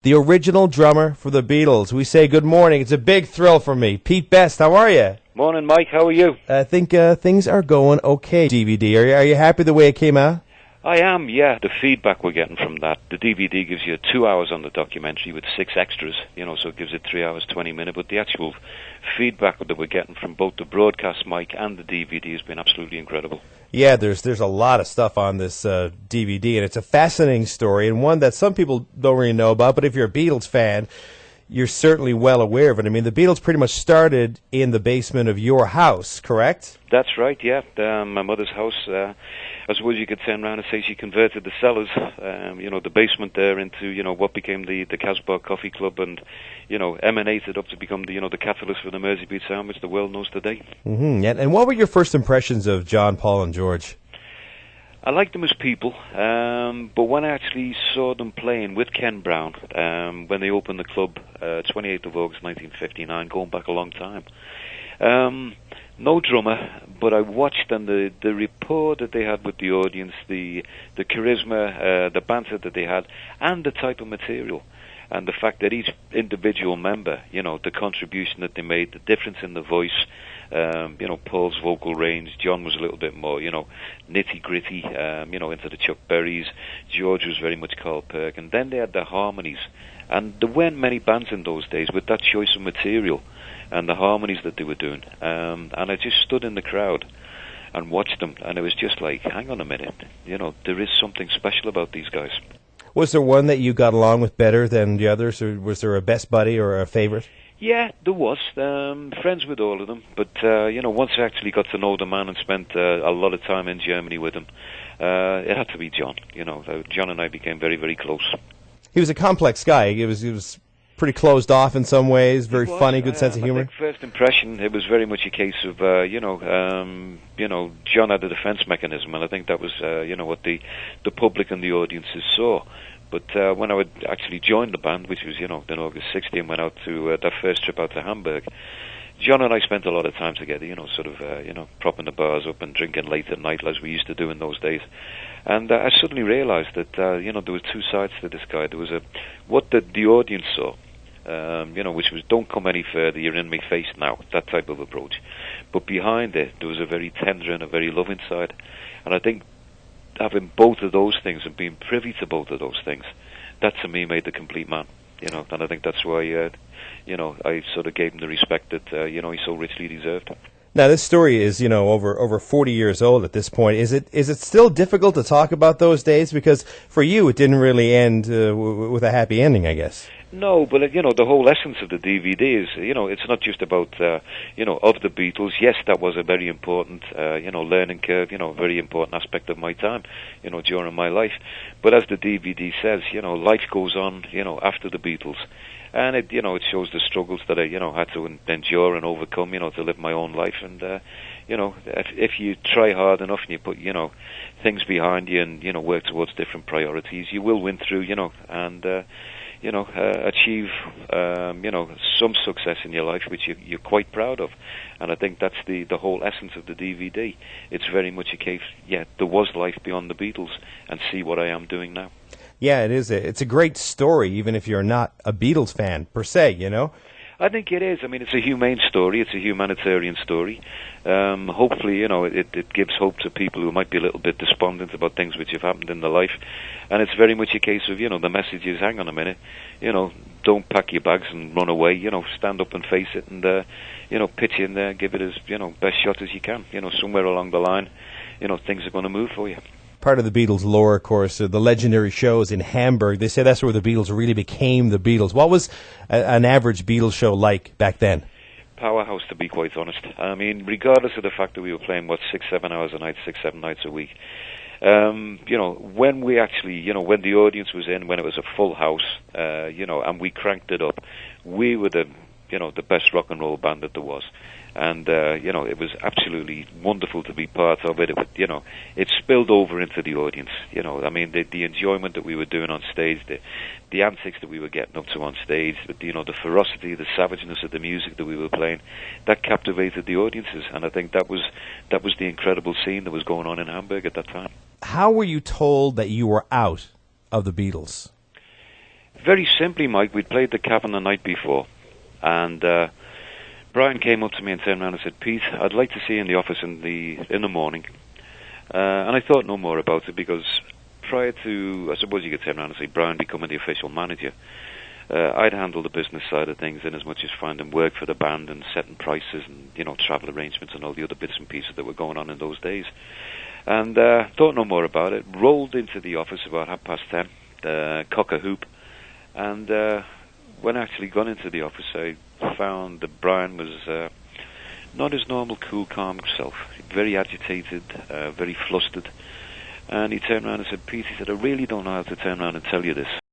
the original drummer for the Beatles. We say good morning. It's a big thrill for me. Pete Best, how are you? Morning, Mike. How are you? I think things are going okay, DVD. Are you happy the way it came out? I am, yeah. The feedback we're getting from that. The DVD gives you 2 hours on the documentary with 6 extras, so it gives it 3 hours, 20 minutes. But the actual feedback that we're getting from both the broadcast mic and the DVD has been absolutely incredible. Yeah, there's a lot of stuff on this DVD, and it's a fascinating story, and one that some people don't really know about, but if you're a Beatles fan, you're certainly well aware of it. I mean, the Beatles pretty much started in the basement of your house, correct? That's right, yeah. My mother's house, I suppose you could turn around and say she converted the cellars, the basement there into, what became the Casbah Coffee Club and, emanated up to become the catalyst for the Merseybeat sound, which the world knows today. Mm-hmm. And what were your first impressions of John, Paul, and George? I liked them as people, but when I actually saw them playing with Ken Brown, when they opened the club, 28th of August 1959, going back a long time, no drummer, but I watched, and the rapport that they had with the audience, the charisma, the banter that they had, and the type of material, and the fact that each individual member, the contribution that they made, the difference in the voice, Paul's vocal range, John was a little bit more, nitty-gritty, into the Chuck Berrys. George was very much Carl Perk, and then they had the harmonies, and there weren't many bands in those days with that choice of material and the harmonies that they were doing, and I just stood in the crowd and watched them, and it was just like, hang on a minute, there is something special about these guys. Was there one that you got along with better than the others, or was there a best buddy or a favorite? Yeah, there was. Friends with all of them, but once I actually got to know the man and spent a lot of time in Germany with him, it had to be John. John and I became very, very close. He was a complex guy. He was pretty closed off in some ways, very funny, good sense of humor. I think first impression, it was very much a case of, John had a defense mechanism, and I think that was, what the public and the audiences saw. But when I would actually join the band, which was, in August 60, and went out to that first trip out to Hamburg, John and I spent a lot of time together, propping the bars up and drinking late at night, as we used to do in those days. And I suddenly realized that, there were two sides to this guy. There was what the audience saw, which was, don't come any further, you're in my face now, that type of approach. But behind it, there was a very tender and a very loving side. And I think having both of those things and being privy to both of those things, that to me made the complete man, and I think that's why, I sort of gave him the respect that, he so richly deserved. Now, this story is, over 40 years old at this point. Is it still difficult to talk about those days? Because for you, it didn't really end with a happy ending, I guess. No, but, the whole essence of the DVD is, it's not just about, of the Beatles. Yes, that was a very important, learning curve, a very important aspect of my time, during my life. But as the DVD says, life goes on, after the Beatles. And it shows the struggles that I, had to endure and overcome, to live my own life. And, if you try hard enough and you put, things behind you and, work towards different priorities, you will win through, and, achieve, some success in your life, which you're quite proud of. And I think that's the whole essence of the DVD. It's very much a case, there was life beyond the Beatles, and see what I am doing now. Yeah, it is. It's a great story, even if you're not a Beatles fan, per se, I think it is. I mean, it's a humane story. It's a humanitarian story. Hopefully, it gives hope to people who might be a little bit despondent about things which have happened in their life. And it's very much a case of, the message is, hang on a minute, don't pack your bags and run away, stand up and face it and, pitch in there, give it as, best shot as you can. Somewhere along the line, things are going to move for you. Part of the Beatles lore, of course, the legendary shows in Hamburg. They say that's where the Beatles really became the Beatles. What was an average Beatles show like back then? Powerhouse, to be quite honest. I mean, regardless of the fact that we were playing, 6-7 hours a night, 6-7 nights a week, when we actually, when the audience was in, when it was a full house, and we cranked it up, we were the best rock and roll band that there was. And, it was absolutely wonderful to be part of it. It spilled over into the audience. I mean, the enjoyment that we were doing on stage, the antics that we were getting up to on stage, the ferocity, the savageness of the music that we were playing, that captivated the audiences. And I think that was the incredible scene that was going on in Hamburg at that time. How were you told that you were out of the Beatles? Very simply, Mike, we'd played the Cavern the night before, and Brian came up to me and turned around and said, "Pete, I'd like to see you in the office in the morning." And I thought no more about it, because prior to, I suppose you could turn around and say, Brian becoming the official manager, I'd handle the business side of things, in as much as finding work for the band and setting prices and, travel arrangements and all the other bits and pieces that were going on in those days. And thought no more about it. Rolled into the office about 10:30, cock a hoop, and when I actually got into the office, I found that Brian was not his normal cool, calm self. Very agitated, very flustered. And he turned around and said, "Pete," he said, "I really don't know how to turn around and tell you this,